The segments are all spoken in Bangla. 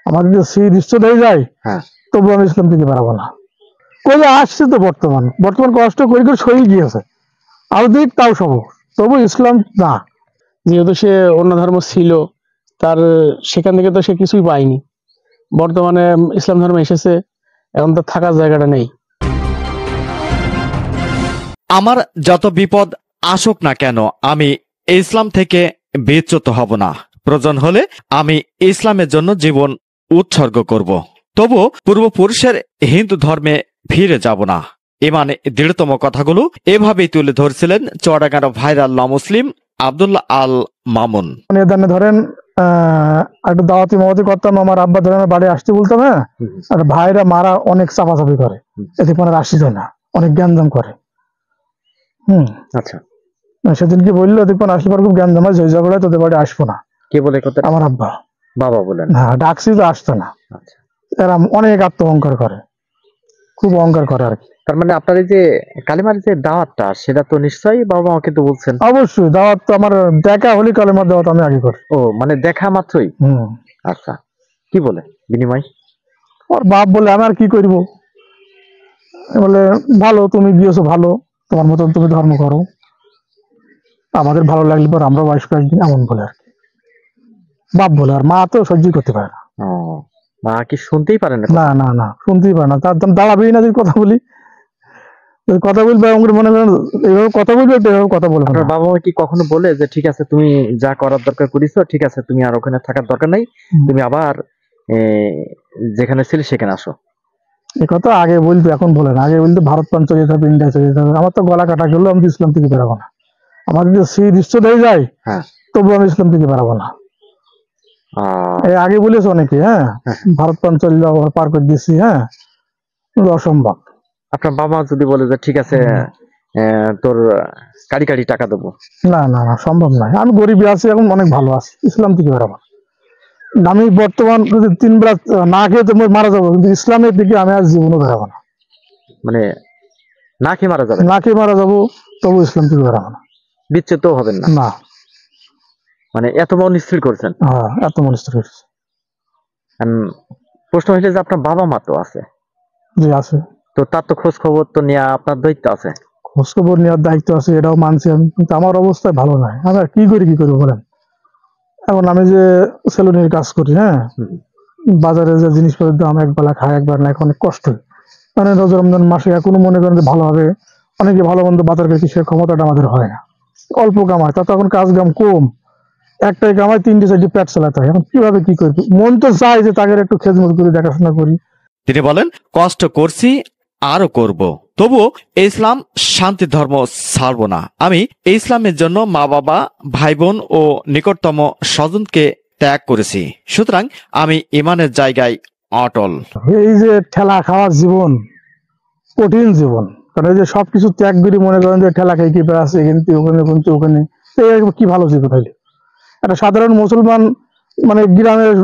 আমাদের যে সেই দৃশ্য হয়ে যায়, তবু আমি ইসলাম থেকে বেরাবো না। কই আসছে তো বর্তমান কষ্ট করে করে সই গিয়েছে, আর দিক তাও সব, তবু ইসলাম না। যেহেতু সে অন্য ধর্ম ছিল, তার সেখান থেকে তো সে কিছুই পায়নি। বর্তমানে ইসলাম ধর্ম এসেছে, এখন তো থাকার জায়গাটা নেই। আমার যত বিপদ আসুক না কেন, আমি ইসলাম থেকে বিচ্যুত হব না। প্রয়োজন হলে আমি ইসলামের জন্য জীবন উৎসর্গ করব, তবু পূর্বপুরুষের হিন্দু ধর্মে ফিরে যাব না। ইমানে দৃঢ়তম কথাগুলো এভাবেই তুলে ধরছিলেন চুয়াডাঙ্গার ভাইরাল মুসলিম আব্দুল্লাহ আল মামুন। ধরেন একটা দাওয়াতি মাওয়াতি করতাম, আমার আব্বা ধরেন বাড়ি আসতে বলতাম, হ্যাঁ, আর ভাইরা মারা অনেক চাপাচাপি করে, এতে কোনো আসি যায় না, অনেক জ্ঞানজাম করে। আচ্ছা, সেদিন কি বললো, দেখবেন আসলে খুব জ্ঞানজাম হয়, ওই ঝগড়ায় তোদের বাড়ি আসবো না। কে বলে কথা? আমার আব্বা। বাবা বলেন? হ্যাঁ, ডাকছি তো আসতো না। আচ্ছা, এরা অনেক আত্ম অহংকার করে, খুব অহংকার করে আর কি। তার মানে আপনার এই যে কালিমার যে দাওয়াতটা, সেটা তো নিশ্চয়ই বাবা মাকে তো বলছেন? অবশ্যই, দাওয়াত তো আমার দেখা হলে কালেমার দাওয়াত আমি আগে করি। ও মানে দেখা মাত্রই? আচ্ছা, কি বলে বিনিময়? ওর বাপ বলে আমি আর কি করব, বলে ভালো, তুমি গিয়েছো ভালো, তোমার মতন তুমি ধর্ম করো, আমাদের ভালো লাগলে পর আমরাও আসবো একদিন, এমন বলে আর কি। বাপ বলে, আর মা তো সহ্য করতে পারে না। মা কি শুনতেই পারে না? না না না, শুনতেই পারে না, তার দাম দাঁড়াবেই না, যদি কথা বলি, কথা বলবে মনে করেন এইভাবে কথা বলবে, এইভাবে কথা বলবে। আপনার বাবা মা কি কখনো বলে যে ঠিক আছে, তুমি যা করার দরকার করিছো, ঠিক আছে, তুমি আর ওখানে থাকার দরকার নাই, তুমি আবার যেখানে ছিলে সেখানে আসো? এই কথা আগে বলতো, এখন বলে না। আগে বলতো ভারত পান চলে যেতে হবে, ইন্ডিয়া চলে যেতে হবে। আমার তো গলা কাটা গেলো, আমি ইসলাম থেকে বেরাবো না। আমাদের যে সেই দৃশ্য হয়ে যায়, তবু আমি ইসলাম থেকে বেরাবো না। আগে বলেছে অনেকে, হ্যাঁ, ভারত পান চলে যাও, পার করে দিচ্ছি, হ্যাঁ, অসম্ভব। আপনার বাবা যদি বলে যে ঠিক আছে, তোর কাড়ি কাড়ি টাকা দেবো? না না না, সম্ভব নয়। আমি গরিবী আছি, এখন অনেক ভালো আছি, ইসলাম থেকে বেরাবো না। আমি বর্তমান যদি 3 বেলা না খেয়ে তো মারা যাবো, কিন্তু ইসলামের দিকে আমি আর জীবনও বেরাবো না। মানে না খেয়ে মারা যাবে? না খেয়ে মারা যাবো, তবু ইসলাম থেকে বেরাবো না। বিচ্ছেদ তো হবেন না? না। মানে এত মন স্থির করছেন? হ্যাঁ, এত মন স্থির করছে। প্রশ্ন হয়েছে যে আপনার বাবা মা তো আছে? জি আছে। তো তার তো খোঁজ খবর তো নেওয়া আপনার দায়িত্ব আছে? খোঁজ খবর নেওয়ার দায়িত্ব আছে, এটাও মানছি আমি, কিন্তু আমার অবস্থা ভালো নয়। আমি আর কি করবো বলেন। এখন আমি যে সেলুনের কাজ করি, হ্যাঁ, বাজারে যে জিনিসপত্রের দাম একবেলা খায় একবার না, অনেক কষ্ট। মানে রোজা রমজান মাসে এখনো মনে করেন যে ভালো হবে, অনেকে ভালো মন্দ বাজার করে, সে ক্ষমতাটা আমাদের হয় না, অল্প কামায়, তা তখন কাজ কাম কম, একটাই কামায় 3টে 4টে পেট চালাতে হয়। এখন কিভাবে কি করবি, মন তো চাই যে তাকে একটু খেজমত করি, দেখাশোনা করি। তিনি বলেন, কষ্ট করছি, আরো করব, তবুও ইসলাম শান্তি ধর্ম ছাড়ব না। আমি ইসলামের জন্য মা বাবা, ভাই বোন ও নিকটতম স্বজনকে ত্যাগ করেছি, সুতরাং আমি ইমানের জায়গায় অটল। এই যে ঠেলা খাওয়ার জীবন, কঠিন জীবন, কারণ এই যে সবকিছু ত্যাগ করে মনে করেন যে ঠেলা খাই কি আছে, কিন্তু ওখানে কিন্তু ওখানে, কি ভালো জীবন হইলে একটা সাধারণ মুসলমান, মানে গ্রামের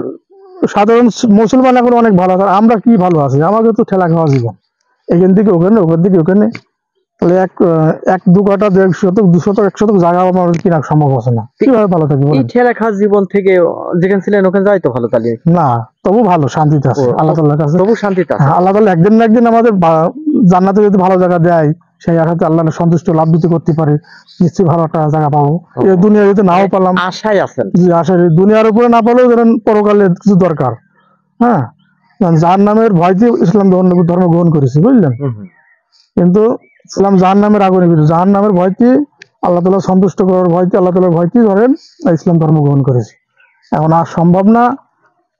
সাধারণ মুসলমান এখন অনেক ভালো আছে, আমরা কি ভালো আছি, আমাদের তো ঠেলা খাওয়া জীবন, এখান থেকে ওখানে, ওখান থেকে ওখানে, তাহলে এক 2 কাঠা 1.5 শতক 2 শতক 1 শতক জায়গা আমার কিনা সম্ভব আছে না, কিভাবে ভালো থাকি? এই ঠেলা খাওয়া জীবন থেকে যেখানে ছিলেন ওখানে যাই তো ভালো, তাহলে না, তবু ভালো, শান্তিতে আছে আল্লাহ তাআলার কাছে, তবু শান্তিতে আছে। আল্লাহ তাআলা একদিন না একদিন আমাদের জান্নাতে যদি ভালো জায়গা দেয়, সেই আশাতে আল্লাহর সন্তুষ্ট লাভ দিতে করতে পারে, নিশ্চয়ই ভালো একটা জায়গা পাবো। এই দুনিয়া যদি নাও পেলাম, আশায় আছেন? জি, আশায়। দুনিয়ার উপরে না পেলেও ধরেন পরকালে কিছু দরকার, হ্যাঁ, যার নামের ভয়তে ইসলাম ধর্ম গ্রহণ করেছি, বুঝলেন, কিন্তু ইসলাম জাহান নামের আগুনে, কিন্তু জাহান নামের ভয়তে, আল্লাহ তাআলা সন্তুষ্ট করার ভয়তে, আল্লাহ তাআলার ভয়তে ধরেন ইসলাম ধর্ম গ্রহণ করেছি। এখন আর সম্ভব না,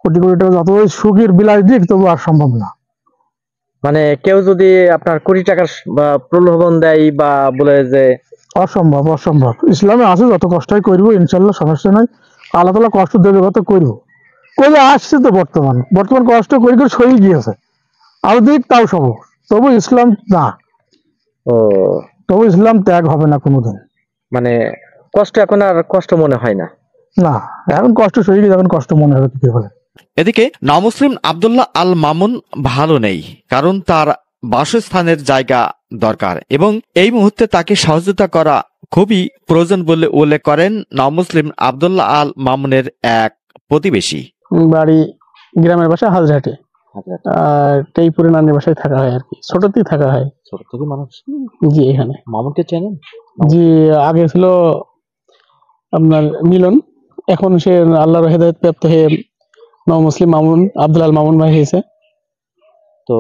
কোটি কোটি টাকা যতই সুখের বিলাস দিক, তবু আর সম্ভব না। মানে কেউ যদি আপনার কোটি টাকার প্রলোভন দেয় বা বলে যে, অসম্ভব, অসম্ভব। ইসলামে আছে, যত কষ্টই করবো ইনশাল্লাহ, সমস্যা নাই, আল্লাহ তাআলা কষ্ট দেবে, কত করবো, করে আসছে তো, বর্তমান কষ্ট করে করে সই গিয়েছে, আর দিক তাও সব, তবু ইসলাম না। তবু ইসলাম ত্যাগ হবে না কোনোদিন। মানে কষ্ট এখন আর কষ্ট মনে হয় না? না, এখন কষ্ট সই গিয়ে, এখন কষ্ট মনে হবে কি বলে। এদিকে নমুসলিম আব্দুল্লাহ আল মামুন ভালো নেই, কারণ তার বাসস্থানের জায়গা দরকার এবং এই মুহূর্তে তাকে সহযোগিতা করা খুবই প্রয়োজন বলে উল্লেখ করেন নমুসলিম আব্দুল্লাহ আল মামুনের এক প্রতিবেশী। বাড়ি গ্রামের বাসা হালঝাটে, হাজরাতে? আর টেইপুরে নানির বাসায় থাকা হয় আর কি, ছোটতেই থাকা হয়। ছোট থেকে মানুষ। জি এখানে। মামুনকে চেনেন? জি আগে ছিল আপনার মিলন, এখন সে আল্লাহর হেদায়েত প্রাপ্ত হয়ে নও মুসলিম মামুন, আব্দুল আল মামুন ভাই হয়েছে। তো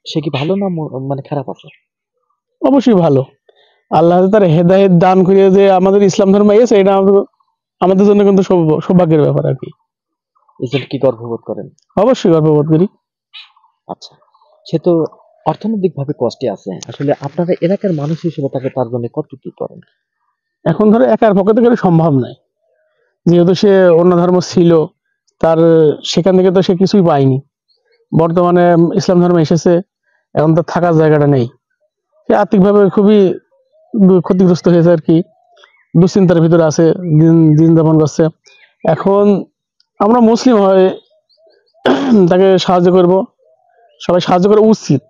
সে কি ভালো না মানে খারাপ আছে? অবশ্যই ভালো। আল্লাহ তার হেদায়েত দান করিয়ে যে আমাদের ইসলাম ধর্ম এসে, এটা আমাদের জন্য কিন্তু সৌভাগ্যের ব্যাপার আর কি। এই জন্য কি গর্ববোধ করেন? অবশ্যই গর্ববোধ করি। আচ্ছা, সে তো অর্থনৈতিক ভাবে কষ্টে আছে, আসলে আপনারা এলাকার মানুষ হিসেবে তাকে তার জন্য কত কি করেন? এখন ধরো একার পক্ষে তো করে সম্ভব নয়, যেহেতু সে অন্য ধর্ম ছিল, তার সেখান থেকে তো সে কিছুই পায়নি। বর্তমানে ইসলাম ধর্মে এসেছে, এখন তার থাকার জায়গাটা নেই। সে আর্থিকভাবে খুবই ক্ষতিগ্রস্ত হয়েছে আর কি, দুশ্চিন্তার ভিতরে আছে, দিন দিন যাপন করছে। এখন আমরা মুসলিম হয়ে তাকে সাহায্য করব, সবাই সাহায্য করা উচিত,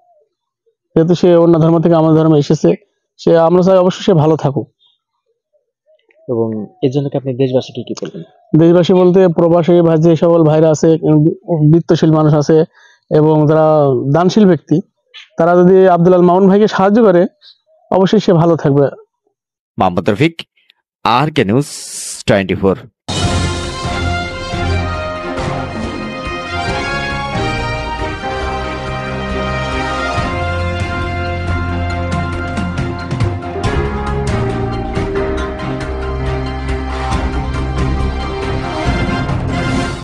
যেহেতু সে অন্য ধর্ম থেকে আমাদের ধর্মে এসেছে। আমরা চাই অবশ্যই সে ভালো থাকুক। এবং এর জন্য কি আপনি দেশবাসীকে কি বলবেন? দেশবাসী বলতে প্রবাসী ভাই যে সকল ভাইরা আছে, বৃত্তশীল মানুষ আছে এবং যারা দানশীল ব্যক্তি, তারা যদি আব্দুল আল মামুন ভাইকে সাহায্য করে, অবশ্যই সে ভালো থাকবে। Mohammad Rafiq, RK News 24।